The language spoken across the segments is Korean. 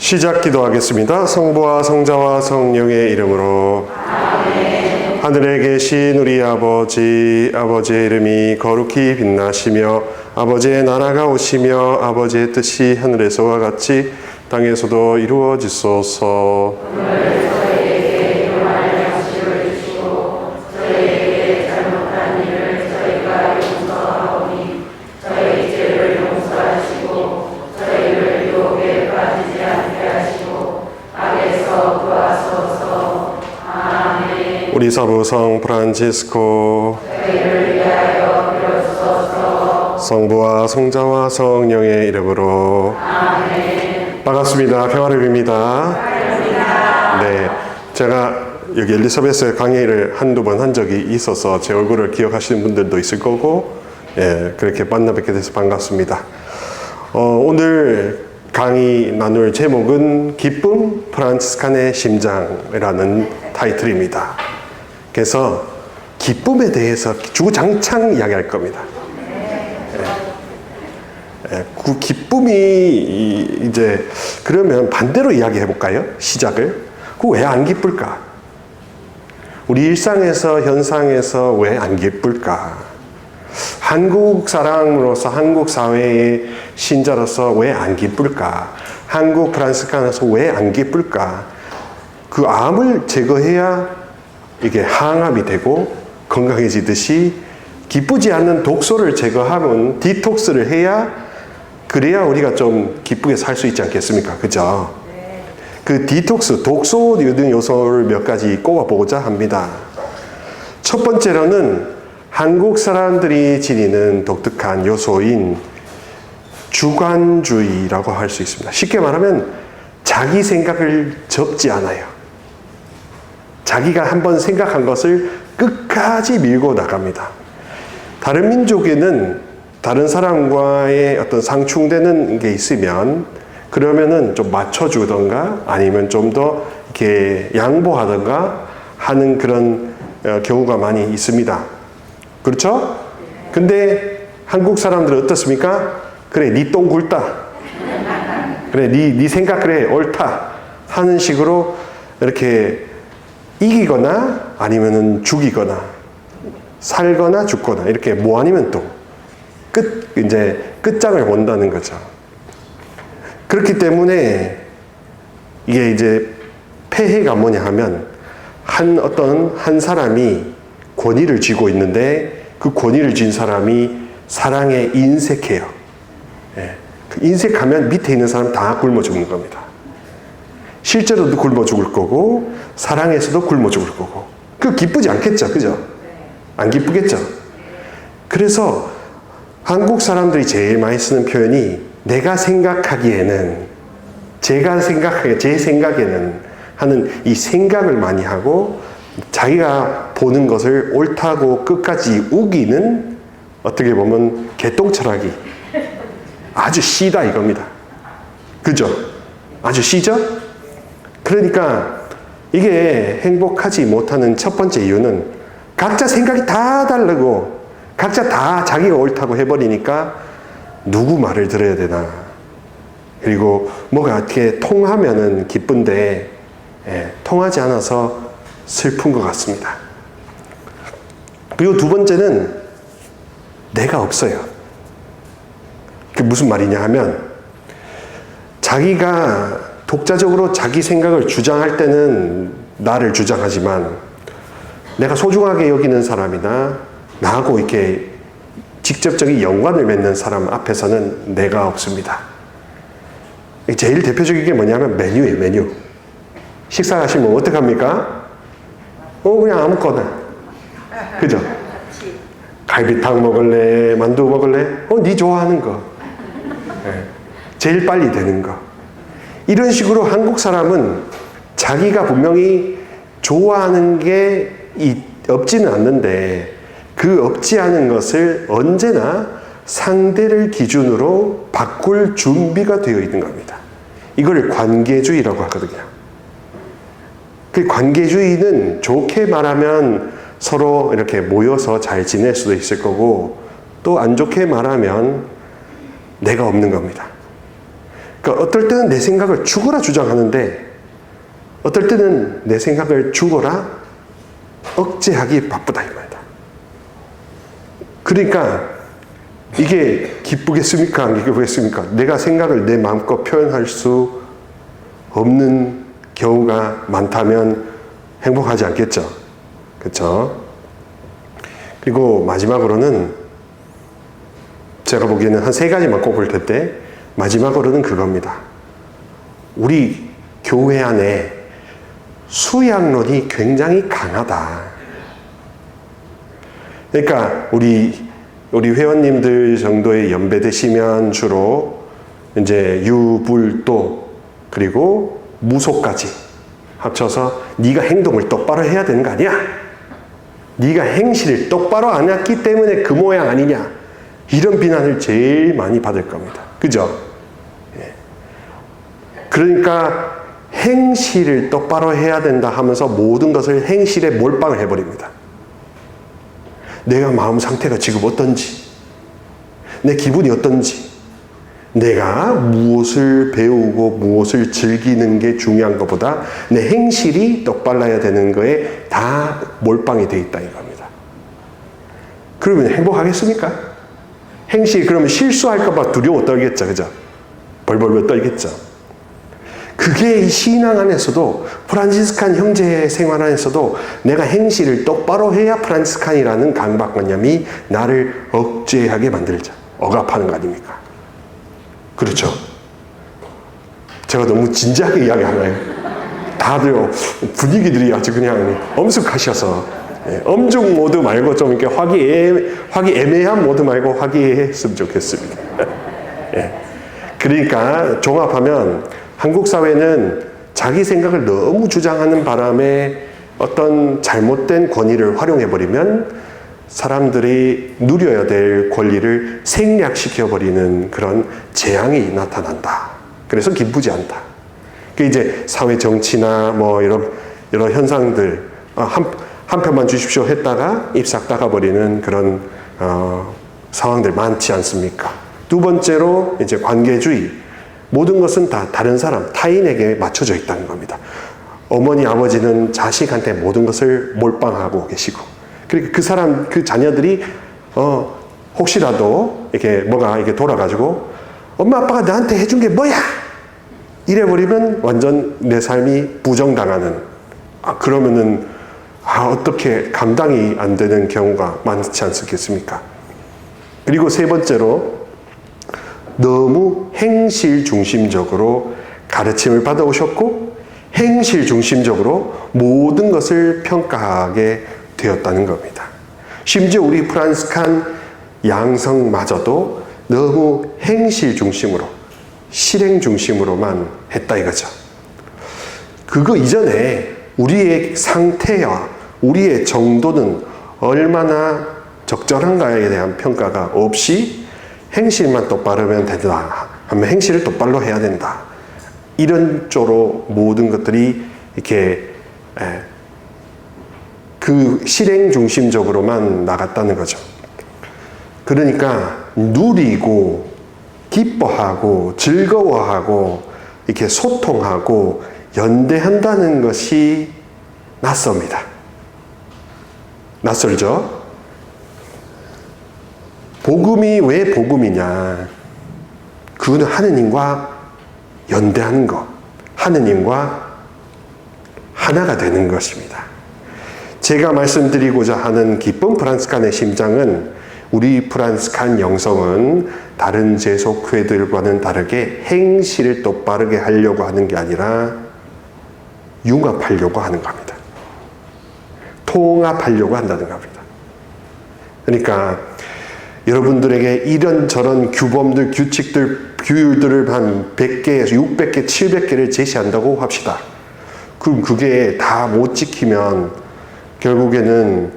시작 기도하겠습니다. 성부와 성자와 성령의 이름으로. 아멘. 하늘에 계신 우리 아버지, 아버지의 이름이 거룩히 빛나시며 아버지의 나라가 오시며 아버지의 뜻이 하늘에서와 같이 땅에서도 이루어지소서. 우리 사부성 프란치스코, 성부와 성자와 성령의 이름으로. 아멘. 반갑습니다. 평화를 빕니다. 네, 제가 여기 엘리사베스 강의를 한두 번 한 적이 있어서 제 얼굴을 기억하시는 분들도 있을 거고, 그렇게 만나 뵙게 돼서 반갑습니다. 오늘 강의 나눌 제목은 기쁨 프란치스칸의 심장이라는 타이틀입니다. 그래서 기쁨에 대해서 주구장창 이야기할 겁니다. 그 기쁨이 이제 그러면 반대로 이야기해 볼까요? 시작을. 그 왜 안 기쁠까? 우리 일상에서 현상에서 왜 안 기쁠까? 한국 사람으로서 한국 사회의 신자로서 왜 안 기쁠까? 한국 프란치스칸에서 왜 안 기쁠까? 그 암을 제거해야 이게 항암이 되고 건강해지듯이 기쁘지 않는 독소를 제거하면 디톡스를 해야 그래야 우리가 좀 기쁘게 살 수 있지 않겠습니까? 그죠? 네. 그 디톡스, 독소 등 요소를 몇 가지 꼽아보고자 합니다. 첫 번째로는 한국 사람들이 지니는 독특한 요소인 주관주의라고 할 수 있습니다. 쉽게 말하면 자기 생각을 접지 않아요. 자기가 한번 생각한 것을 끝까지 밀고 나갑니다. 다른 민족에는 다른 사람과의 어떤 상충되는 게 있으면 그러면은 좀 맞춰주던가 아니면 좀 더 이렇게 양보하던가 하는 그런 경우가 많이 있습니다. 그렇죠? 근데 한국 사람들은 어떻습니까? 그래, 니 똥 굵다. 그래, 니 생각 그래, 옳다. 하는 식으로 이렇게 이기거나 아니면은 죽이거나 살거나 죽거나 이렇게 뭐 아니면 또 이제 끝장을 본다는 거죠. 그렇기 때문에 이게 이제 폐해가 뭐냐 하면 어떤 한 사람이 권위를 쥐고 있는데 그 권위를 쥔 사람이 사랑에 인색해요. 인색하면 밑에 있는 사람 다 굶어 죽는 겁니다. 실제로도 굶어 죽을 거고 사랑에서도 굶어 죽을 거고. 그 기쁘지 않겠죠, 그죠? 안 기쁘겠죠. 그래서 한국 사람들이 제일 많이 쓰는 표현이 내가 생각하기에는, 제 생각에는 하는 이 생각을 많이 하고 자기가 보는 것을 옳다고 끝까지 우기는 어떻게 보면 개똥철학이 아주 씨다 이겁니다. 그죠? 아주 씨죠? 그러니까 이게 행복하지 못하는 첫 번째 이유는 각자 생각이 다 다르고 각자 다 자기가 옳다고 해버리니까 누구 말을 들어야 되나. 그리고 뭐가 이렇게 통하면은 기쁜데 통하지 않아서 슬픈 것 같습니다. 그리고 두 번째는 내가 없어요. 그게 무슨 말이냐 하면 자기가 독자적으로 자기 생각을 주장할 때는 나를 주장하지만 내가 소중하게 여기는 사람이나 나하고 이렇게 직접적인 연관을 맺는 사람 앞에서는 내가 없습니다. 제일 대표적인 게 뭐냐면 메뉴예요, 메뉴. 식사하시면 어떡합니까? 그냥 아무거나. 그죠? 갈비탕 먹을래? 만두 먹을래? 네 좋아하는 거. 제일 빨리 되는 거. 이런 식으로 한국 사람은 자기가 분명히 좋아하는 게 없지는 않는데 그 없지 않은 것을 언제나 상대를 기준으로 바꿀 준비가 되어 있는 겁니다. 이걸 관계주의라고 하거든요. 그 관계주의는 좋게 말하면 서로 이렇게 모여서 잘 지낼 수도 있을 거고 또 안 좋게 말하면 내가 없는 겁니다. 그러니까 어떨 때는 내 생각을 죽어라 주장하는데 어떨 때는 내 생각을 죽어라 억제하기 바쁘다 이 말이다. 그러니까 이게 기쁘겠습니까? 안 기쁘겠습니까? 내가 생각을 내 마음껏 표현할 수 없는 경우가 많다면 행복하지 않겠죠? 그렇죠? 그리고 마지막으로는 제가 보기에는 한 3가지만 꼽을 텐데 마지막으로는 그겁니다. 우리 교회 안에 수양론이 굉장히 강하다. 그러니까 우리 회원님들 정도의 연배 되시면 주로 이제 유불도 그리고 무속까지 합쳐서 네가 행동을 똑바로 해야 되는 거 아니야? 네가 행실을 똑바로 안 했기 때문에 그 모양 아니냐? 이런 비난을 제일 많이 받을 겁니다. 그죠? 그러니까 행실을 똑바로 해야 된다 하면서 모든 것을 행실에 몰빵을 해버립니다. 내가 마음 상태가 지금 어떤지, 내 기분이 어떤지, 내가 무엇을 배우고 무엇을 즐기는 게 중요한 것보다 내 행실이 똑바라야 되는 거에 다 몰빵이 돼 있다 이겁니다. 그러면 행복하겠습니까? 행실 그러면 실수할까 봐 두려워 떨겠죠. 그죠? 벌벌벌 떨겠죠. 그게 이 신앙 안에서도 프란치스칸 형제 생활 안에서도 내가 행실을 똑바로 해야 프란치스칸이라는 강박관념이 나를 억제하게 만들자. 억압하는 거 아닙니까? 그렇죠. 제가 너무 진지하게 이야기하나요? 다들 분위기들이 아주 그냥 엄숙하셔서 엄중 모드 말고 좀 이렇게 화기애매한 모드 말고 화기애애했으면 좋겠습니다. 그러니까 종합하면 한국 사회는 자기 생각을 너무 주장하는 바람에 어떤 잘못된 권위를 활용해버리면 사람들이 누려야 될 권리를 생략시켜버리는 그런 재앙이 나타난다. 그래서 기쁘지 않다. 그 이제 사회 정치나 뭐 이런 현상들 한 편만 주십시오 했다가 입 싹 닦아버리는 그런 상황들 많지 않습니까? 두 번째로 이제 관계주의. 모든 것은 다 다른 사람, 타인에게 맞춰져 있다는 겁니다. 어머니, 아버지는 자식한테 모든 것을 몰빵하고 계시고, 그러니까 그 사람, 그 자녀들이, 혹시라도 이렇게 뭐가 이렇게 돌아가지고, 엄마, 아빠가 나한테 해준 게 뭐야? 이래버리면 완전 내 삶이 부정당하는, 그러면은, 어떻게 감당이 안 되는 경우가 많지 않겠습니까? 그리고 세 번째로, 너무 행실 중심적으로 가르침을 받아오셨고 행실 중심적으로 모든 것을 평가하게 되었다는 겁니다. 심지어 우리 프란치스칸 양성마저도 너무 행실 중심으로 실행 중심으로만 했다 이거죠. 그거 이전에 우리의 상태와 우리의 정도는 얼마나 적절한가에 대한 평가가 없이 행실만 똑바르면 된다 하면 행실을 똑바로 해야 된다. 이런 쪽으로 모든 것들이 이렇게 그 실행 중심적으로만 나갔다는 거죠. 그러니까 누리고 기뻐하고 즐거워하고 이렇게 소통하고 연대한다는 것이 낯섭니다. 낯설죠? 복음이 왜 복음이냐? 그거는 하느님과 연대하는 것, 하느님과 하나가 되는 것입니다. 제가 말씀드리고자 하는 기쁜 프란치스칸의 심장은 우리 프란치스칸 영성은 다른 제속회들과는 다르게 행실을 똑바르게 하려고 하는 게 아니라 융합하려고 하는 겁니다. 통합하려고 한다는 겁니다. 그러니까 여러분들에게 이런저런 규범들, 규칙들, 규율들을 한 100개에서 600개, 700개를 제시한다고 합시다. 그럼 그게 다 못 지키면 결국에는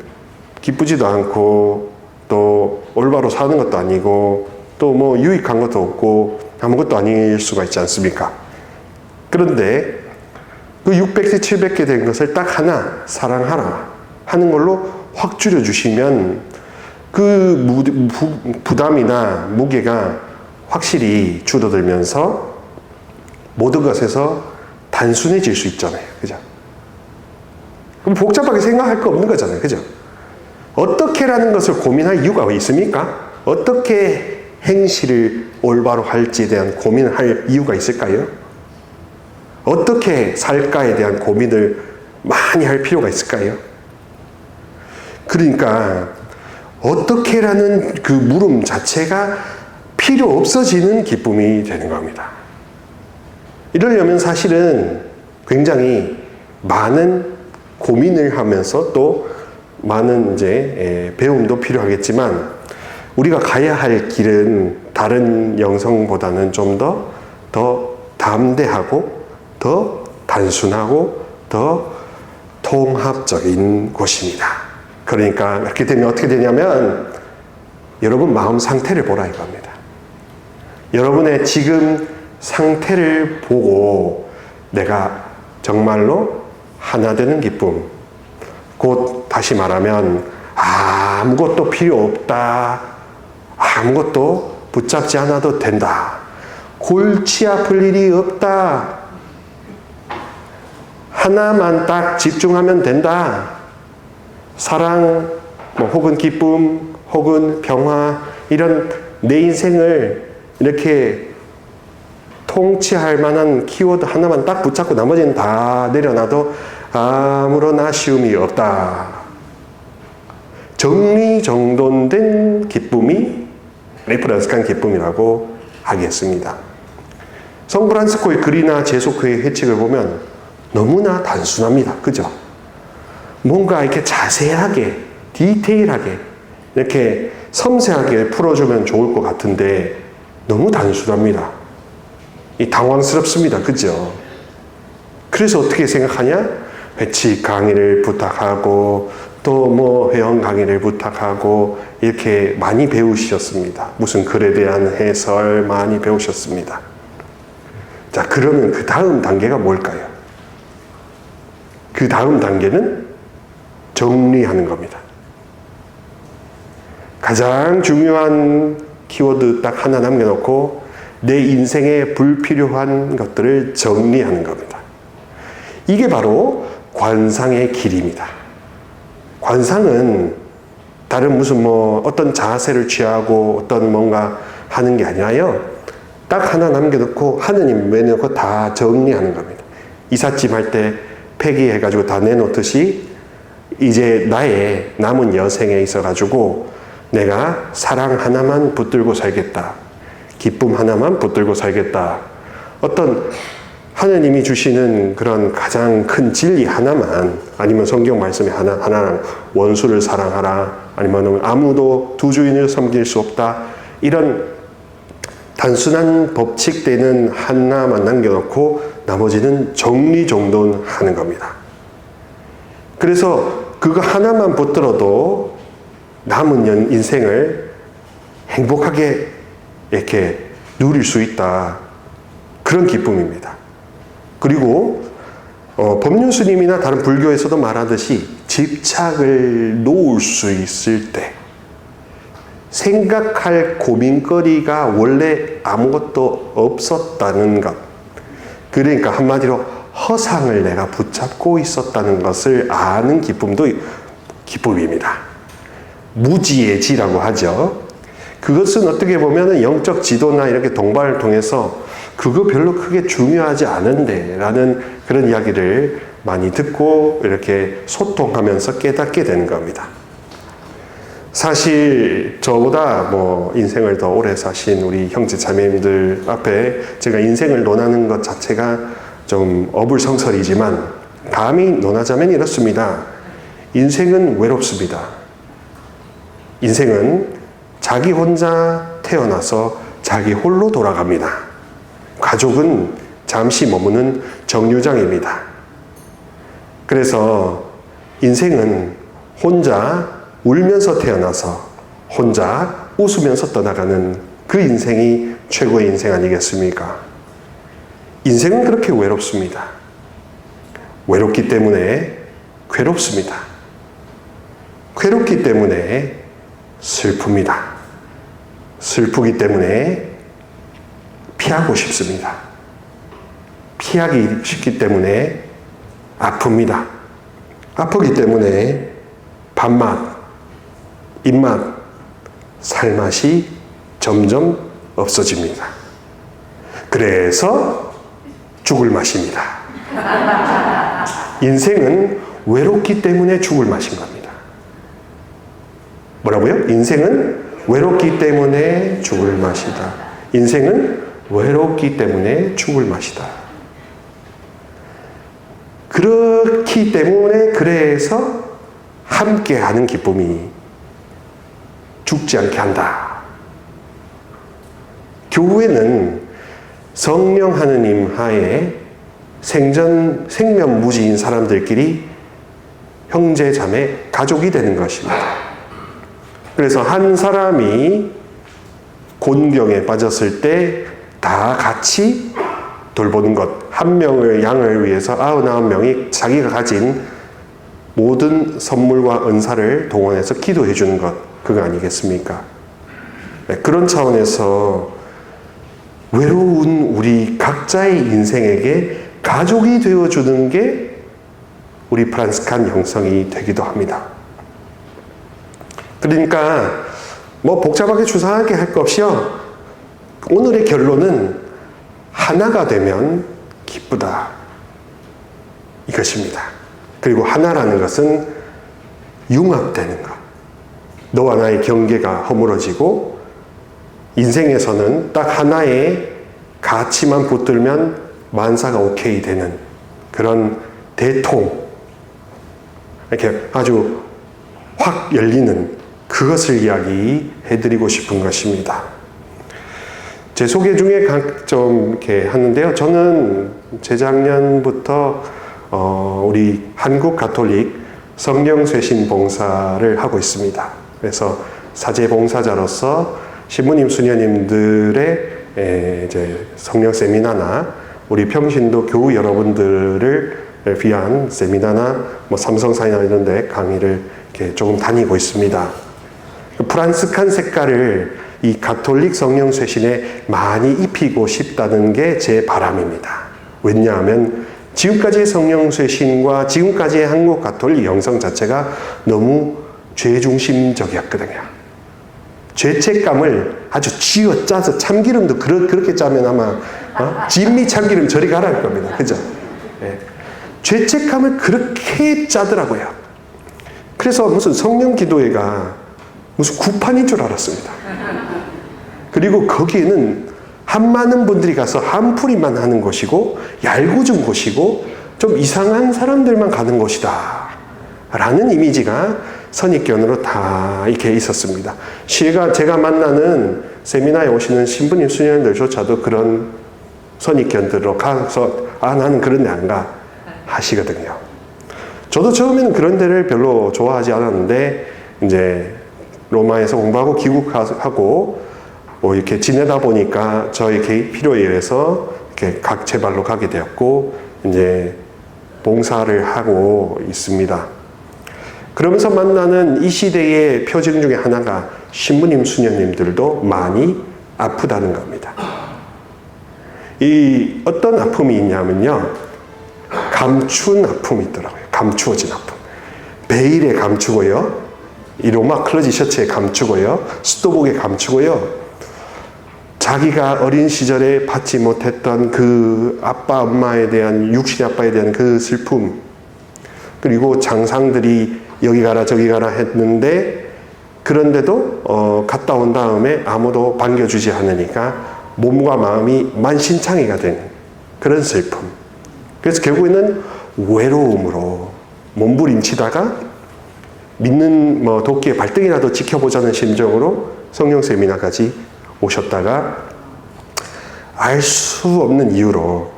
기쁘지도 않고 또 올바로 사는 것도 아니고 또 뭐 유익한 것도 없고 아무것도 아닐 수가 있지 않습니까? 그런데 그 600개, 700개 된 것을 딱 하나 사랑하라 하는 걸로 확 줄여주시면 그 부담이나 무게가 확실히 줄어들면서 모든 것에서 단순해질 수 있잖아요. 그죠? 그럼 복잡하게 생각할 거 없는 거잖아요. 그죠? 어떻게라는 것을 고민할 이유가 있습니까? 어떻게 행실을 올바로 할지에 대한 고민을 할 이유가 있을까요? 어떻게 살까에 대한 고민을 많이 할 필요가 있을까요? 그러니까 어떻게라는 그 물음 자체가 필요 없어지는 기쁨이 되는 겁니다. 이러려면 사실은 굉장히 많은 고민을 하면서 또 많은 이제 배움도 필요하겠지만 우리가 가야 할 길은 다른 영성보다는 좀 더 담대하고 더 단순하고 더 통합적인 곳입니다. 그러니까 이렇게 되면 어떻게 되냐면 여러분 마음 상태를 보라 이겁니다. 여러분의 지금 상태를 보고 내가 정말로 하나 되는 기쁨, 곧 다시 말하면 아무것도 필요 없다, 아무것도 붙잡지 않아도 된다, 골치 아플 일이 없다, 하나만 딱 집중하면 된다, 사랑, 혹은 기쁨, 혹은 평화, 이런 내 인생을 이렇게 통치할 만한 키워드 하나만 딱 붙잡고 나머지는 다 내려놔도 아무런 아쉬움이 없다. 정리정돈된 기쁨이 레프란스칸 기쁨이라고 하겠습니다. 성프란시스코의 글이나 제소크의 회칙을 보면 너무나 단순합니다. 그죠? 뭔가 이렇게 자세하게, 디테일하게, 이렇게 섬세하게 풀어주면 좋을 것 같은데 너무 단순합니다. 당황스럽습니다. 그죠? 그래서 어떻게 생각하냐? 회칙 강의를 부탁하고 또 회원 강의를 부탁하고 이렇게 많이 배우셨습니다. 무슨 글에 대한 해설 많이 배우셨습니다. 자, 그러면 그 다음 단계가 뭘까요? 그 다음 단계는 정리하는 겁니다. 가장 중요한 키워드 딱 하나 남겨놓고 내 인생에 불필요한 것들을 정리하는 겁니다. 이게 바로 관상의 길입니다. 관상은 다른 무슨 어떤 자세를 취하고 어떤 뭔가 하는 게 아니라요. 딱 하나 남겨놓고 하느님 내놓고 다 정리하는 겁니다. 이삿짐 할 때 폐기해가지고 다 내놓듯이 이제 나의 남은 여생에 있어가지고 내가 사랑 하나만 붙들고 살겠다. 기쁨 하나만 붙들고 살겠다. 어떤 하느님이 주시는 그런 가장 큰 진리 하나만, 아니면 성경 말씀이 하나랑 원수를 사랑하라, 아니면 아무도 두 주인을 섬길 수 없다, 이런 단순한 법칙되는 하나만 남겨놓고 나머지는 정리정돈하는 겁니다. 그래서 그거 하나만 붙들어도 남은 인생을 행복하게 이렇게 누릴 수 있다. 그런 기쁨입니다. 그리고 법륜스님이나 다른 불교에서도 말하듯이 집착을 놓을 수 있을 때 생각할 고민거리가 원래 아무것도 없었다는 것, 그러니까 한마디로 허상을 내가 붙잡고 있었다는 것을 아는 기쁨도 기쁨입니다. 무지의지라고 하죠. 그것은 어떻게 보면 영적 지도나 이렇게 동반을 통해서 그거 별로 크게 중요하지 않은데 라는 그런 이야기를 많이 듣고 이렇게 소통하면서 깨닫게 되는 겁니다. 사실 저보다 인생을 더 오래 사신 우리 형제 자매님들 앞에 제가 인생을 논하는 것 자체가 좀 어불성설이지만 감히 논하자면 이렇습니다. 인생은 외롭습니다. 인생은 자기 혼자 태어나서 자기 홀로 돌아갑니다. 가족은 잠시 머무는 정류장입니다. 그래서 인생은 혼자 울면서 태어나서 혼자 웃으면서 떠나가는 그 인생이 최고의 인생 아니겠습니까? 인생은 그렇게 외롭습니다. 외롭기 때문에 괴롭습니다. 괴롭기 때문에 슬픕니다. 슬프기 때문에 피하고 싶습니다. 피하기 쉽기 때문에 아픕니다. 아프기 때문에 밥맛, 입맛, 살맛이 점점 없어집니다. 그래서 죽을 맛입니다. 인생은 외롭기 때문에 죽을 맛인 겁니다. 뭐라고요? 인생은 외롭기 때문에 죽을 맛이다. 인생은 외롭기 때문에 죽을 맛이다. 그렇기 때문에 그래서 함께하는 기쁨이 죽지 않게 한다. 교회는 성령 하느님 하에 생면무지인 사람들끼리 형제 자매 가족이 되는 것입니다. 그래서 한 사람이 곤경에 빠졌을 때 다 같이 돌보는 것, 한 명의 양을 위해서 99명이 자기가 가진 모든 선물과 은사를 동원해서 기도해 주는 것, 그거 아니겠습니까? 네, 그런 차원에서 외로운 우리 각자의 인생에게 가족이 되어주는 게 우리 프란스칸 형성이 되기도 합니다. 그러니까 뭐 복잡하게 추상하게 할 것 없이요. 오늘의 결론은 하나가 되면 기쁘다. 이것입니다. 그리고 하나라는 것은 융합되는 것. 너와 나의 경계가 허물어지고 인생에서는 딱 하나의 가치만 붙들면 만사가 오케이 되는 그런 대통, 이렇게 아주 확 열리는 그것을 이야기해드리고 싶은 것입니다. 제 소개 중에 좀 이렇게 하는데요. 저는 재작년부터 우리 한국 가톨릭 성령쇄신 봉사를 하고 있습니다. 그래서 사제 봉사자로서 신부님, 수녀님들의 이제 성령 세미나나 우리 평신도 교우 여러분들을 위한 세미나나 뭐 삼성사이나 이런 데 강의를 이렇게 조금 다니고 있습니다. 프란스칸 색깔을 이 가톨릭 성령쇄신에 많이 입히고 싶다는 게 제 바람입니다. 왜냐하면 지금까지의 성령쇄신과 지금까지의 한국 가톨릭 영성 자체가 너무 죄중심적이었거든요. 죄책감을 아주 쥐어 짜서 참기름도 그렇게 짜면 아마 진미 참기름 저리 가라 할 겁니다. 그죠? 네. 죄책감을 그렇게 짜더라고요. 그래서 무슨 성령 기도회가 무슨 구판인 줄 알았습니다. 그리고 거기에는 한 많은 분들이 가서 한풀이만 하는 곳이고 얄궂은 곳이고 좀 이상한 사람들만 가는 곳이다 라는 이미지가 선입견으로 다 이렇게 있었습니다. 제가 만나는 세미나에 오시는 신부님, 수녀님들조차도 그런 선입견들로 가서 나는 그런 데 안 가 하시거든요. 저도 처음에는 그런 데를 별로 좋아하지 않았는데 이제 로마에서 공부하고 귀국하고 뭐 이렇게 지내다 보니까 저의 개인 필요에 의해서 이렇게 제 발로 가게 되었고 이제 봉사를 하고 있습니다. 그러면서 만나는 이 시대의 표징 중에 하나가 신부님, 수녀님들도 많이 아프다는 겁니다. 이 어떤 아픔이 있냐면요, 감춘 아픔이 있더라고요. 감추어진 아픔. 베일에 감추고요, 이 로마 클러지 셔츠에 감추고요, 수도복에 감추고요, 자기가 어린 시절에 받지 못했던 그 아빠 엄마에 대한, 육신의 아빠에 대한 그 슬픔, 그리고 장상들이 여기 가라 저기 가라 했는데 그런데도 갔다 온 다음에 아무도 반겨주지 않으니까 몸과 마음이 만신창이가 된 그런 슬픔. 그래서 결국에는 외로움으로 몸부림치다가 믿는 도끼의 발등이라도 지켜보자는 심정으로 성령 세미나까지 오셨다가 알 수 없는 이유로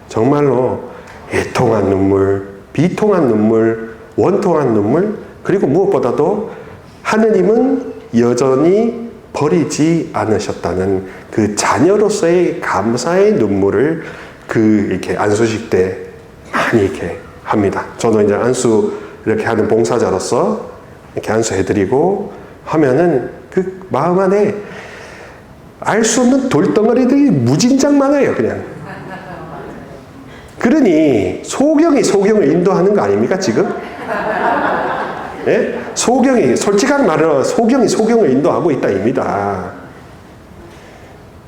정말로 애통한 눈물, 비통한 눈물, 원통한 눈물, 그리고 무엇보다도 하느님은 여전히 버리지 않으셨다는 그 자녀로서의 감사의 눈물을 이렇게 안수식 때 많이 이렇게 합니다. 저도 이제 안수 이렇게 하는 봉사자로서 이렇게 안수해드리고 하면은 그 마음 안에 알 수 없는 돌덩어리들이 무진장 많아요, 그냥. 그러니 소경이 소경을 인도하는 거 아닙니까 지금? 예? 소경이, 솔직한 말로 소경이 소경을 인도하고 있다입니다.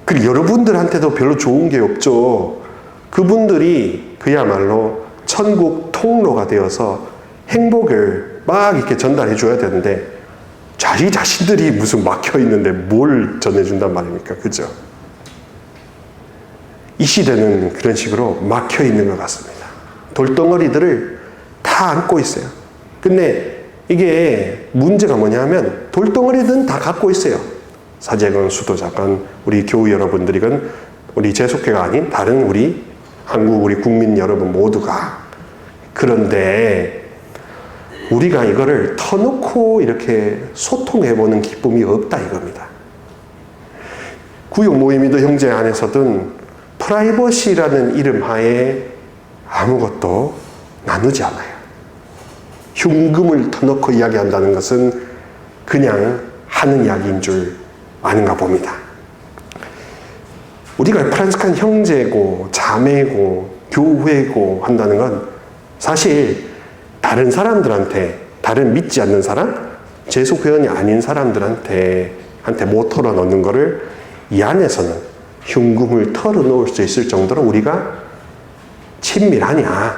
그리고 여러분들한테도 별로 좋은 게 없죠. 그분들이 그야말로 천국 통로가 되어서 행복을 막 이렇게 전달해 줘야 되는데 자기 자신들이 무슨 막혀 있는데 뭘 전해준단 말입니까? 그죠? 이 시대는 그런 식으로 막혀 있는 것 같습니다. 돌덩어리들을 다 안고 있어요. 근데 이게 문제가 뭐냐면 돌덩어리들은 다 갖고 있어요. 사제건, 수도자건, 우리 교우 여러분들이건, 우리 재속회가 아닌 다른 우리 한국 우리 국민 여러분 모두가. 그런데 우리가 이거를 터놓고 이렇게 소통해보는 기쁨이 없다 이겁니다. 구역 모임이든 형제 안에서든 프라이버시라는 이름 하에 아무것도 나누지 않아요. 흉금을 터놓고 이야기한다는 것은 그냥 하는 이야기인 줄 아는가 봅니다. 우리가 프란시스칸 형제고 자매고 교회고 한다는 건 사실 다른 사람들한테, 다른 믿지 않는 사람, 재속회원이 아닌 사람들한테 못 털어놓는 거를 이 안에서는 흉금을 털어놓을 수 있을 정도로 우리가 친밀하냐,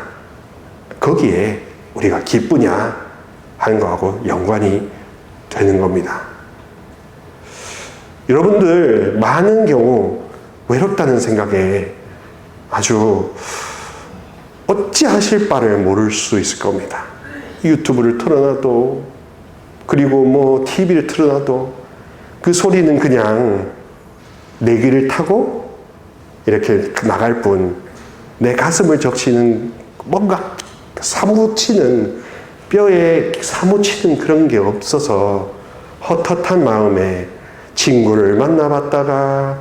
거기에 우리가 기쁘냐 하는 거하고 연관이 되는 겁니다. 여러분들 많은 경우 외롭다는 생각에 아주 어찌하실 바를 모를 수 있을 겁니다. 유튜브를 틀어놔도, 그리고 뭐 TV를 틀어놔도 그 소리는 그냥 내 귀를 타고 이렇게 나갈 뿐, 내 가슴을 적시는 뭔가 사무치는, 뼈에 사무치는 그런 게 없어서 헛헛한 마음에 친구를 만나봤다가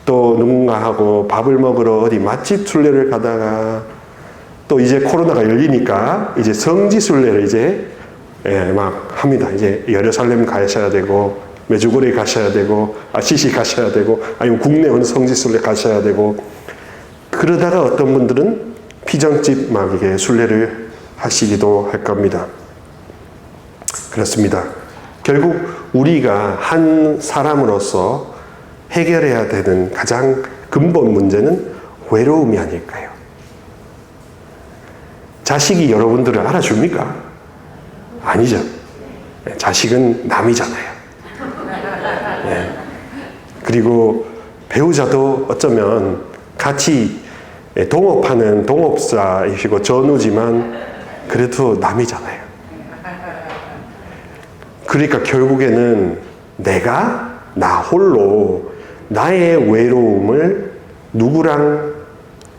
또 누군가하고 밥을 먹으러 어디 맛집 순례를 가다가 또 이제 코로나가 열리니까 이제 성지 순례를 이제 막 합니다. 이제 예루살렘 가셔야 되고, 메주고리 가셔야 되고, 아시시 가셔야 되고, 아니면 국내 어느 성지 순례 가셔야 되고, 그러다가 어떤 분들은 피정집 막 이게 순례를 하시기도 할 겁니다. 그렇습니다. 결국 우리가 한 사람으로서 해결해야 되는 가장 근본 문제는 외로움이 아닐까요? 자식이 여러분들을 알아줍니까? 아니죠. 자식은 남이잖아요. 네. 그리고 배우자도 어쩌면 같이 동업하는 동업사이시고 전우지만 그래도 남이잖아요. 그러니까 결국에는 내가 나 홀로 나의 외로움을 누구랑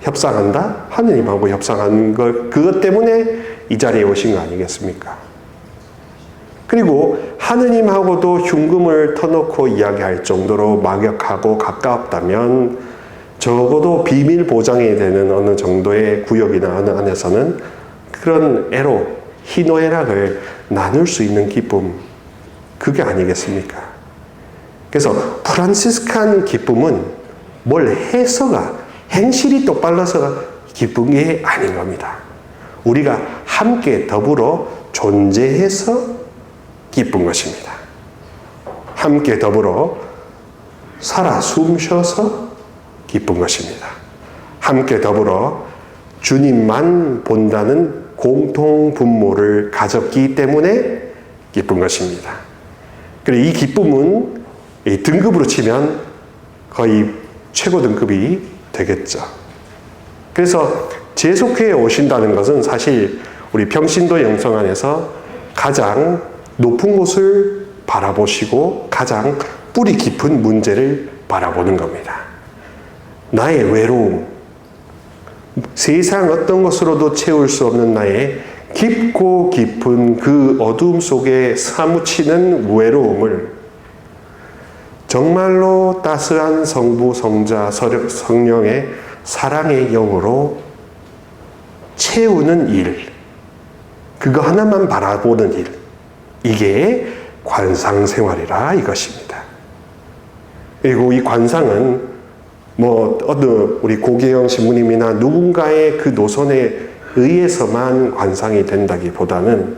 협상한다? 하느님하고 협상하는 것, 그것 때문에 이 자리에 오신 거 아니겠습니까? 그리고 하느님하고도 흉금을 터놓고 이야기할 정도로 막역하고 가까웠다면 적어도 비밀 보장이 되는 어느 정도의 구역이나 어느 안에서는 그런 애로, 희노애락을 나눌 수 있는 기쁨, 그게 아니겠습니까? 그래서 프란시스칸 기쁨은 뭘 해서가, 행실이 똑바라서가 기쁜 게 아닌 겁니다. 우리가 함께 더불어 존재해서 기쁜 것입니다. 함께 더불어 살아 숨쉬어서 기쁜 것입니다. 함께 더불어 주님만 본다는 공통 분모를 가졌기 때문에 기쁜 것입니다. 그리고 이 기쁨은 이 등급으로 치면 거의 최고 등급이 되겠죠. 그래서 재속회에 오신다는 것은 사실 우리 평신도 영성 안에서 가장 높은 곳을 바라보시고 가장 뿌리 깊은 문제를 바라보는 겁니다. 나의 외로움, 세상 어떤 것으로도 채울 수 없는 나의 깊고 깊은 그 어두움 속에 사무치는 외로움을 정말로 따스한 성부, 성자, 성령의 사랑의 영으로 채우는 일, 그거 하나만 바라보는 일, 이게 관상생활이라 이것입니다. 그리고 이 관상은 어느 우리 고계영 신부님이나 누군가의 그 노선에 의해서만 관상이 된다기보다는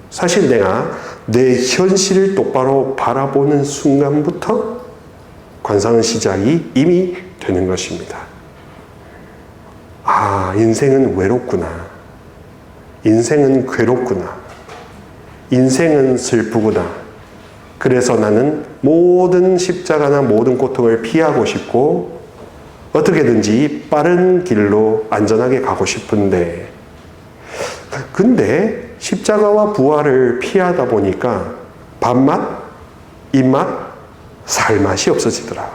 사실 내가 내 현실을 똑바로 바라보는 순간부터 관상의 시작이 이미 되는 것입니다. 아, 인생은 외롭구나. 인생은 괴롭구나. 인생은 슬프구나. 그래서 나는 모든 십자가나 모든 고통을 피하고 싶고 어떻게든지 빠른 길로 안전하게 가고 싶은데, 근데 십자가와 부활을 피하다 보니까 밥맛, 입맛, 살맛이 없어지더라.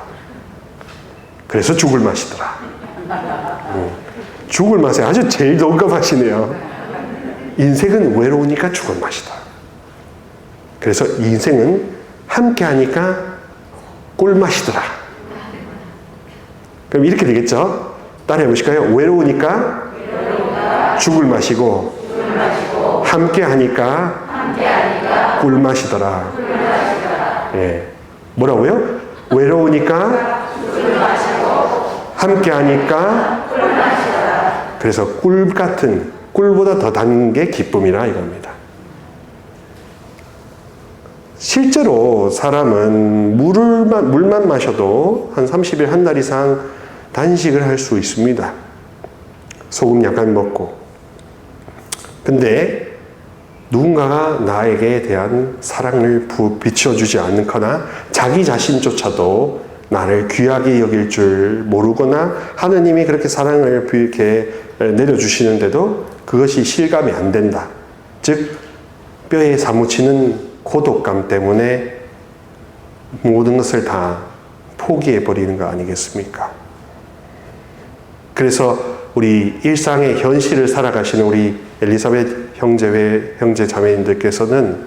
그래서 죽을 맛이더라. 죽을 맛에 아주 제일 동감하시네요. 인생은 외로우니까 죽을 맛이다. 그래서 인생은 함께하니까 꿀맛이더라. 그럼 이렇게 되겠죠? 따라해 보실까요? 외로우니까 죽을 맛이고 함께하니까 꿀맛이더라. 예. 뭐라고요? 외로우니까 함께하니까 그래서 꿀 같은, 꿀보다 더 단 게 기쁨이라 이겁니다. 실제로 사람은 물만 마셔도 한 30일, 한 달 이상 단식을 할 수 있습니다. 소금 약간 먹고. 근데 누군가가 나에게 대한 사랑을 비춰주지 않거나 자기 자신조차도 나를 귀하게 여길 줄 모르거나 하느님이 그렇게 사랑을 이렇게 내려주시는데도 그것이 실감이 안 된다. 즉 뼈에 사무치는 고독감 때문에 모든 것을 다 포기해버리는 거 아니겠습니까? 그래서 우리 일상의 현실을 살아가시는 우리 엘리사벳 형제 자매님들께서는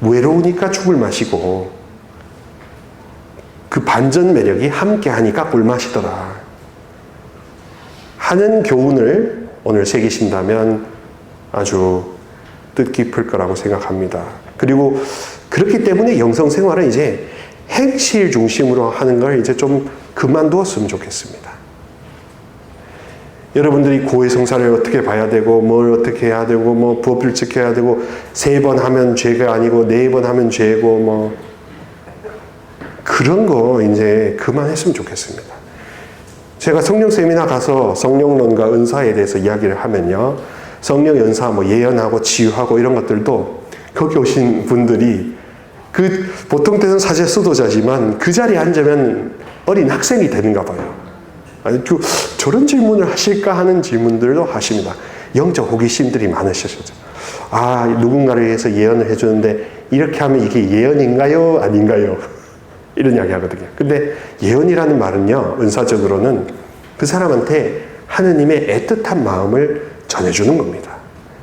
외로우니까 죽을 마시고 그 반전 매력이 함께하니까 꿀맛이더라 하는 교훈을 오늘 새기신다면 아주 뜻깊을 거라고 생각합니다. 그리고 그렇기 때문에 영성 생활은 이제 행실 중심으로 하는 걸 이제 좀 그만두었으면 좋겠습니다. 여러분들이 고해성사를 어떻게 봐야 되고 뭘 어떻게 해야 되고 뭐 법을 지켜야 되고 3번 하면 죄가 아니고 4번 하면 죄고 뭐 그런 거 이제 그만했으면 좋겠습니다. 제가 성령 세미나 가서 성령론과 은사에 대해서 이야기를 하면요, 성령 연사 뭐 예언하고 치유하고 이런 것들도 거기 오신 분들이 그 보통 때는 사제 수도자지만 그 자리에 앉으면 어린 학생이 되는가 봐요. 아주 저런 질문을 하실까 하는 질문들도 하십니다. 영적 호기심들이 많으셔서 아, 누군가를 위해서 예언을 해주는데 이렇게 하면 이게 예언인가요? 아닌가요? 이런 이야기 하거든요. 근데 예언이라는 말은요, 은사적으로는 그 사람한테 하느님의 애틋한 마음을 전해주는 겁니다.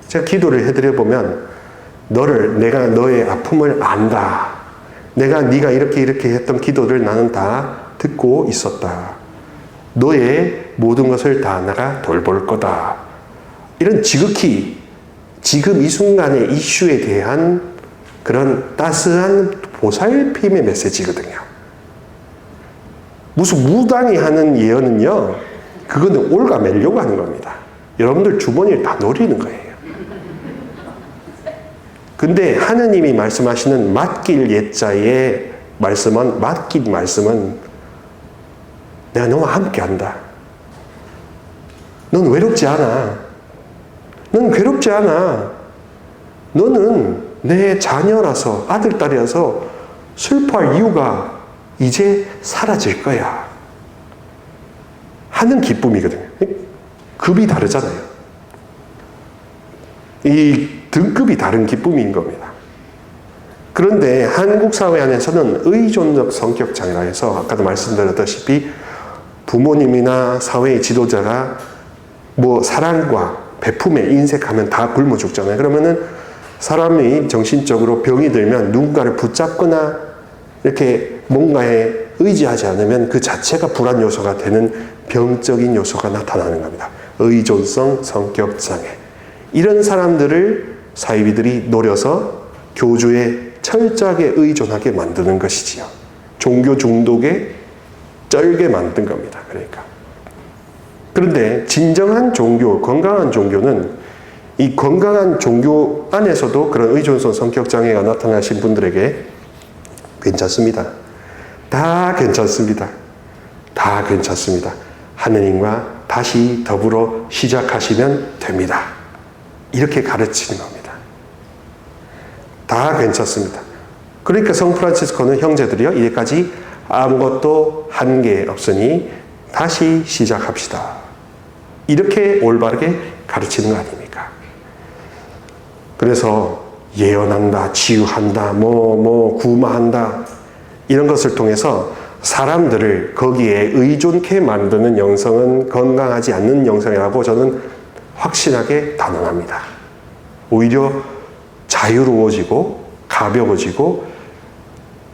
제가 기도를 해드려 보면 내가 너의 아픔을 안다. 네가 이렇게 했던 기도를 나는 다 듣고 있었다. 너의 모든 것을 다 내가 돌볼 거다. 이런 지극히 지금 이 순간의 이슈에 대한 그런 따스한 보살핌의 메시지거든요. 무슨 무당이 하는 예언은요, 그거는 올가매려고 하는 겁니다. 여러분들 주머니를 다 노리는 거예요. 근데 하느님이 말씀하시는 맡길 예자의 맡긴 말씀은 내가 너와 함께 한다. 넌 외롭지 않아. 넌 괴롭지 않아. 너는 내 자녀라서, 아들, 딸이라서 슬퍼할 이유가 이제 사라질 거야. 하는 기쁨이거든요. 급이 다르잖아요. 이 등급이 다른 기쁨인 겁니다. 그런데 한국 사회 안에서는 의존적 성격 장애라 해서 아까도 말씀드렸다시피 부모님이나 사회의 지도자가 뭐 사랑과 베품에 인색하면 다 굶어 죽잖아요. 그러면은 사람이 정신적으로 병이 들면 누군가를 붙잡거나 이렇게 뭔가에 의지하지 않으면 그 자체가 불안 요소가 되는 병적인 요소가 나타나는 겁니다. 의존성 성격 장애. 이런 사람들을 사이비들이 노려서 교주에 철저하게 의존하게 만드는 것이지요. 종교 중독의 쩔게 만든 겁니다. 그러니까. 그런데 진정한 종교, 건강한 종교는 이 건강한 종교 안에서도 그런 의존성 성격 장애가 나타나신 분들에게 괜찮습니다. 다 괜찮습니다. 다 괜찮습니다. 하느님과 다시 더불어 시작하시면 됩니다. 이렇게 가르치는 겁니다. 다 괜찮습니다. 그러니까 성 프란치스코는 형제들이요, 이제까지 아무것도 한 게 없으니 다시 시작합시다. 이렇게 올바르게 가르치는 거 아닙니까? 그래서 예언한다, 치유한다, 구마한다, 이런 것을 통해서 사람들을 거기에 의존케 만드는 영성은 건강하지 않는 영성이라고 저는 확신하게 단언합니다. 오히려 자유로워지고 가벼워지고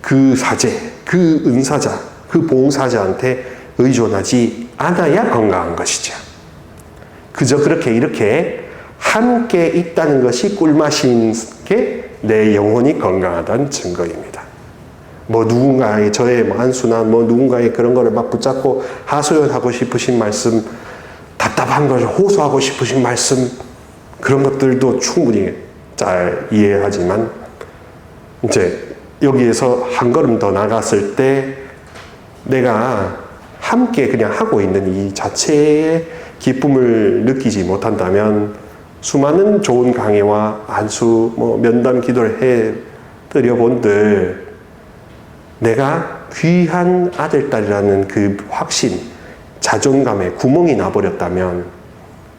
그 사제, 그 은사자, 그 봉사자한테 의존하지 않아야 건강한 것이죠. 그저 그렇게 이렇게 함께 있다는 것이 꿀맛인 게 내 영혼이 건강하다는 증거입니다. 누군가의 저의 한수나 누군가의 그런 거를 막 붙잡고 하소연하고 싶으신 말씀, 답답한 것을 호소하고 싶으신 말씀, 그런 것들도 충분히 잘 이해하지만 이제 여기에서 한 걸음 더 나갔을 때 내가 함께 그냥 하고 있는 이 자체의 기쁨을 느끼지 못한다면 수많은 좋은 강의와 안수, 면담 기도를 해드려본들 내가 귀한 아들, 딸이라는 그 확신, 자존감에 구멍이 나버렸다면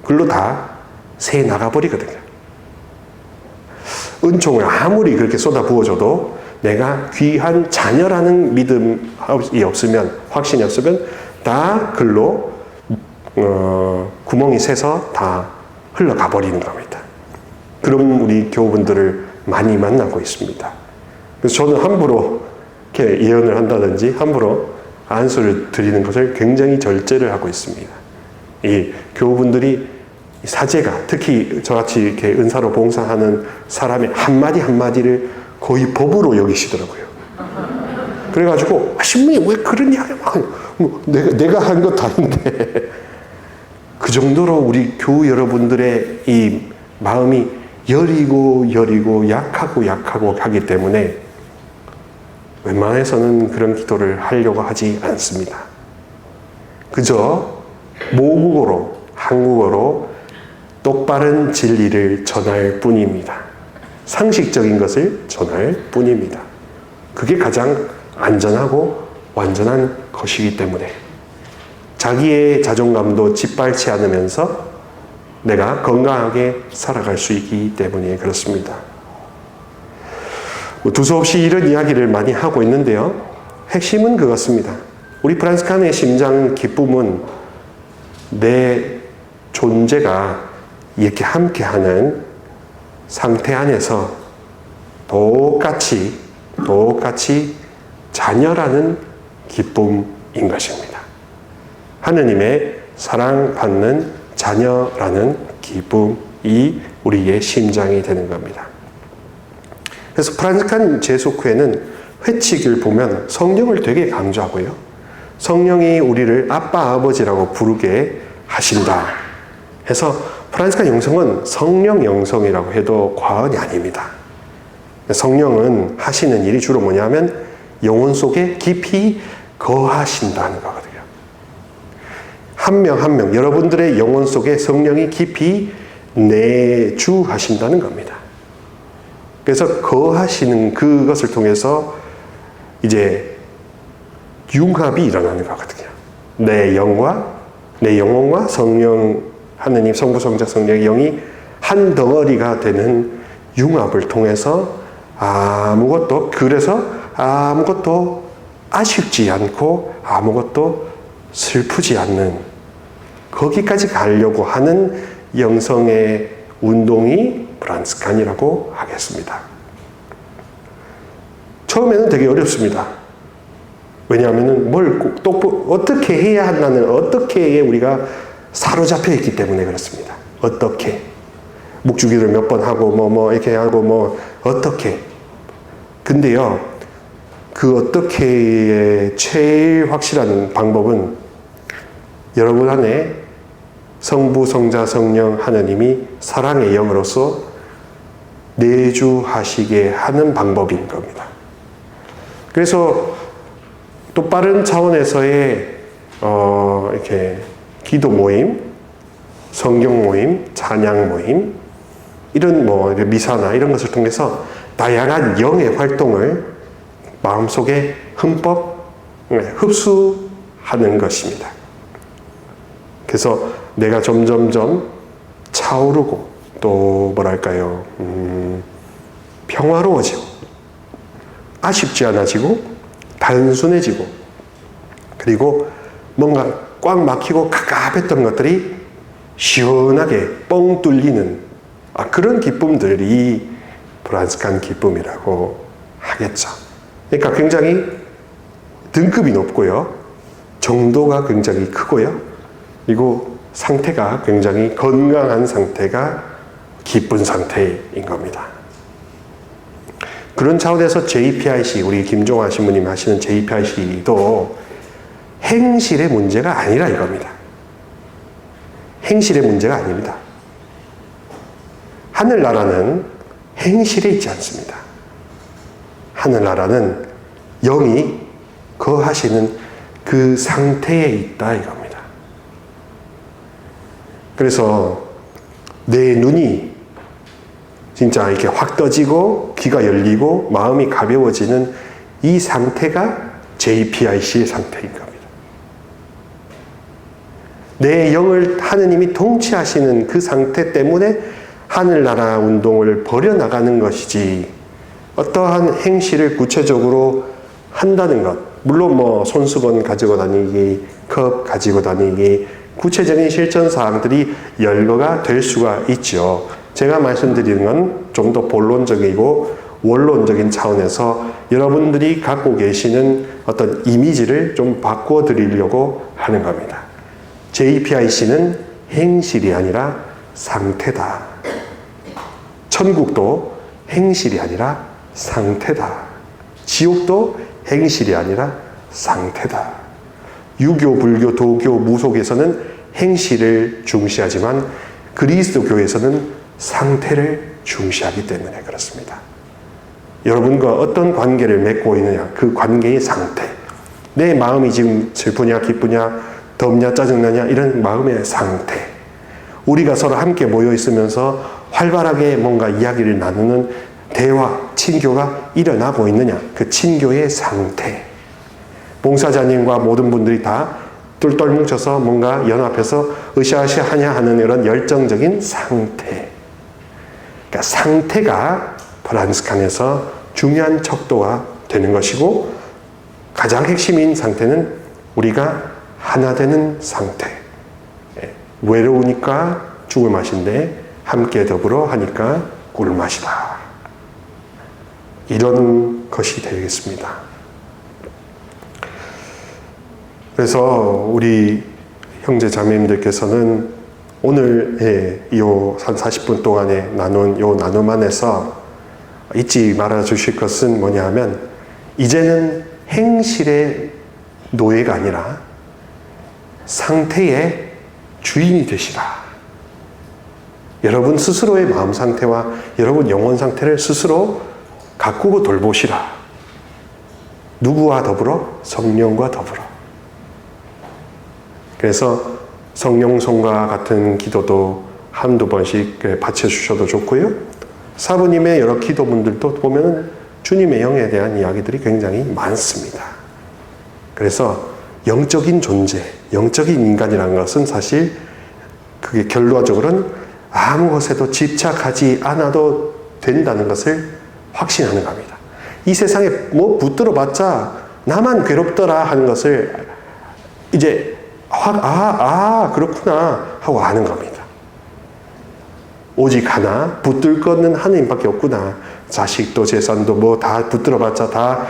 글로 다 새 나가버리거든요. 은총을 아무리 그렇게 쏟아 부어줘도 내가 귀한 자녀라는 믿음이 없으면, 확신이 없으면 다 글로 구멍이 새서 다 흘러가 버리는 겁니다. 그럼 우리 교우분들을 많이 만나고 있습니다. 그래서 저는 함부로 이렇게 예언을 한다든지 함부로 안수를 드리는 것을 굉장히 절제를 하고 있습니다. 이 교우분들이 사제가, 특히 저같이 이렇게 은사로 봉사하는 사람의 한마디 한마디를 거의 법으로 여기시더라고요. 그래가지고 신부님 왜 그런 이야기를 내가 한 것도 아닌데 그 정도로 우리 교우 여러분들의 이 마음이 여리고 약하고 하기 때문에 웬만해서는 그런 기도를 하려고 하지 않습니다. 그저 모국어로, 한국어로 똑바른 진리를 전할 뿐입니다. 상식적인 것을 전할 뿐입니다. 그게 가장 안전하고 완전한 것이기 때문에 자기의 자존감도 짓밟지 않으면서 내가 건강하게 살아갈 수 있기 때문에 그렇습니다. 두서없이 이런 이야기를 많이 하고 있는데요. 핵심은 그것입니다. 우리 프란치스칸의 심장 기쁨은 내 존재가 이렇게 함께하는 상태 안에서 똑같이 자녀라는 기쁨인 것입니다. 하느님의 사랑받는 자녀라는 기쁨이 우리의 심장이 되는 겁니다. 그래서 프란치스칸 제수교회는 회칙을 보면 성령을 되게 강조하고요. 성령이 우리를 아빠, 아버지라고 부르게 하신다. 해서 프란치스칸 영성은 성령 영성이라고 해도 과언이 아닙니다. 성령은 하시는 일이 주로 뭐냐면 영혼 속에 깊이 거하신다는 거거든요. 한 명 한 명, 여러분들의 영혼 속에 성령이 깊이 내주하신다는 겁니다. 그래서 거하시는 그것을 통해서 이제 융합이 일어나는 거거든요. 내 영혼과 성령, 하느님 성부 성자 성령의 영이 한 덩어리가 되는 융합을 통해서 아무것도 아쉽지 않고 아무것도 슬프지 않는, 거기까지 가려고 하는 영성의 운동이 프란치스칸이라고 하겠습니다. 처음에는 되게 어렵습니다. 왜냐하면 어떻게 해야 한다는, 어떻게에 우리가 사로잡혀 있기 때문에 그렇습니다. 어떻게. 묵주기를 몇 번 하고, 이렇게 하고, 어떻게. 근데요, 그 어떻게 제일 확실한 방법은 여러분 안에 성부, 성자, 성령 하나님이 사랑의 영으로서 내주하시게 하는 방법인 겁니다. 그래서 또 빠른 차원에서의 이렇게 기도 모임, 성경 모임, 찬양 모임, 이런 미사나 이런 것을 통해서 다양한 영의 활동을 마음속에 흠뻑 흡수하는 것입니다. 그래서 내가 점점점 차오르고 또 뭐랄까요, 평화로워지고 아쉽지 않아지고 단순해지고 그리고 뭔가 꽉 막히고 갑갑했던 것들이 시원하게 뻥 뚫리는 그런 기쁨들이 브란스칸 기쁨이라고 하겠죠. 그러니까 굉장히 등급이 높고요. 정도가 굉장히 크고요. 그리고 상태가 굉장히 건강한 상태가 기쁜 상태인 겁니다. 그런 차원에서 JPIC, 우리 김종환 신부님 하시는 JPIC도 행실의 문제가 아니라 이겁니다. 행실의 문제가 아닙니다. 하늘나라는 행실에 있지 않습니다. 하늘나라는 영이 거하시는 그 상태에 있다 이겁니다. 그래서 내 눈이 진짜 이렇게 확 떠지고 귀가 열리고 마음이 가벼워지는 이 상태가 JPIC의 상태인 겁니다. 내 영을 하느님이 통치하시는 그 상태 때문에 하늘나라 운동을 벌여나가는 것이지 어떠한 행실을 구체적으로 한다는 것, 물론 손수건 가지고 다니기, 컵 가지고 다니기, 구체적인 실천 사항들이 열거가 될 수가 있죠. 제가 말씀드리는 건 좀 더 본론적이고 원론적인 차원에서 여러분들이 갖고 계시는 어떤 이미지를 좀 바꿔 드리려고 하는 겁니다. JPIC는 행실이 아니라 상태다. 천국도 행실이 아니라 상태다. 지옥도 행실이 아니라 상태다. 유교, 불교, 도교, 무속에서는 행실을 중시하지만 그리스도교에서는 상태를 중시하기 때문에 그렇습니다. 여러분과 어떤 관계를 맺고 있느냐, 그 관계의 상태. 내 마음이 지금 슬프냐, 기쁘냐, 덥냐, 짜증나냐, 이런 마음의 상태. 우리가 서로 함께 모여 있으면서 활발하게 뭔가 이야기를 나누는 대화, 친교가 일어나고 있느냐, 그 친교의 상태. 봉사자님과 모든 분들이 다 똘똘 뭉쳐서 뭔가 연합해서 으쌰으쌰하냐 하는 이런 열정적인 상태. 그러니까 상태가 브란스칸에서 중요한 척도가 되는 것이고, 가장 핵심인 상태는 우리가 하나 되는 상태. 외로우니까 죽을 맛인데 함께 더불어 하니까 꿀 맛이다. 이런 것이 되겠습니다. 그래서 우리 형제 자매님들께서는 오늘 한 40분 동안에 나눈 요 나눔 안에서 잊지 말아 주실 것은 뭐냐 하면, 이제는 행실의 노예가 아니라 상태의 주인이 되시라. 여러분 스스로의 마음 상태와 여러분 영혼 상태를 스스로 가꾸고 돌보시라. 누구와 더불어? 성령과 더불어. 그래서 성령송과 같은 기도도 한두 번씩 바쳐주셔도 좋고요. 사부님의 여러 기도문들도 보면 주님의 영에 대한 이야기들이 굉장히 많습니다. 그래서 영적인 존재, 영적인 인간이라는 것은 사실 그게 결론적으로는 아무 것에도 집착하지 않아도 된다는 것을 확신하는 겁니다. 이 세상에 붙들어 봤자 나만 괴롭더라 하는 것을 이제 그렇구나 하고 아는 겁니다. 오직 하나 붙들 것은 하나님밖에 없구나. 자식도 재산도 다 붙들어 봤자 다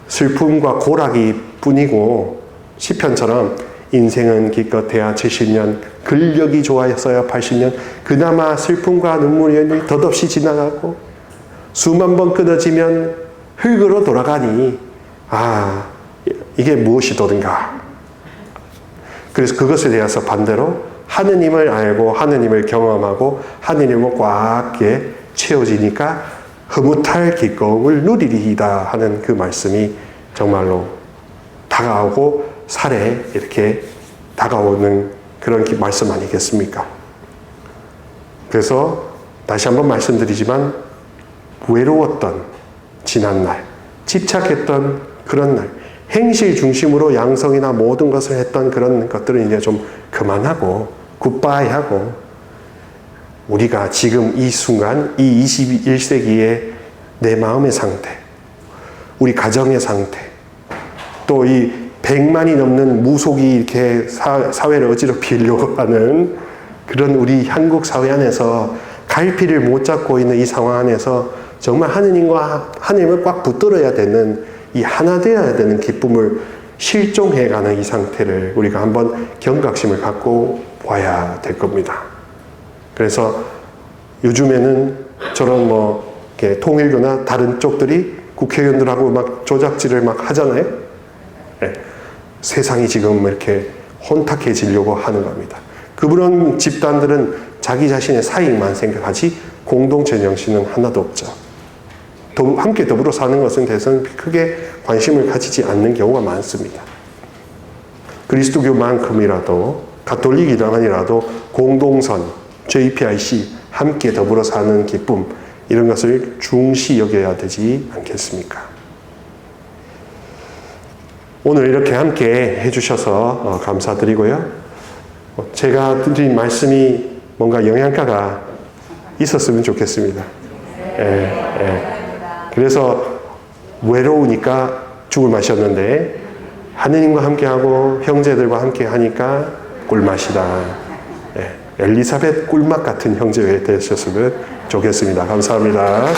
슬픔과 고락이 뿐이고, 시편처럼 인생은 기껏해야 70년, 근력이 좋아서야 80년, 그나마 슬픔과 눈물이 덧없이 지나가고 수만 번 끊어지면 흙으로 돌아가니 이게 무엇이더든가. 그래서 그것에 대해서 반대로 하느님을 알고 하느님을 경험하고 하느님을 꽉 채워지니까 흐뭇할 기꺼움을 누리리이다 하는 그 말씀이 정말로 다가오고 살에 이렇게 다가오는 그런 말씀 아니겠습니까? 그래서 다시 한번 말씀드리지만 외로웠던 지난날, 집착했던 그런 날, 행실 중심으로 양성이나 모든 것을 했던 그런 것들은 이제 좀 그만하고 굿바이 하고 우리가 지금 이 순간 이 21세기의 내 마음의 상태, 우리 가정의 상태, 또 이 100만이 넘는 무속이 이렇게 사회를 어지럽히려고 하는 그런 우리 한국 사회 안에서 갈피를 못 잡고 있는 이 상황 안에서 정말 하느님을 꽉 붙들어야 되는 이 하나 되어야 되는 기쁨을 실종해가는 이 상태를 우리가 한번 경각심을 갖고 봐야 될 겁니다. 그래서 요즘에는 저런 이렇게 통일교나 다른 쪽들이 국회의원들하고 막 조작질을 막 하잖아요. 네. 세상이 지금 이렇게 혼탁해지려고 하는 겁니다. 그런 집단들은 자기 자신의 사익만 생각하지 공동체 정신은 하나도 없죠. 함께 더불어 사는 것은 대해서는 크게 관심을 가지지 않는 경우가 많습니다. 그리스도교만큼이라도 가톨릭이라만이라도 공동선, JPIC, 함께 더불어 사는 기쁨 이런 것을 중시 여겨야 되지 않겠습니까? 오늘 이렇게 함께 해주셔서 감사드리고요. 제가 드린 말씀이 뭔가 영양가가 있었으면 좋겠습니다. 그래서 외로우니까 죽을 마셨는데 하느님과 함께하고 형제들과 함께 하니까 꿀맛이다. 엘리사벳 꿀맛 같은 형제 되셨으면 좋겠습니다. 감사합니다.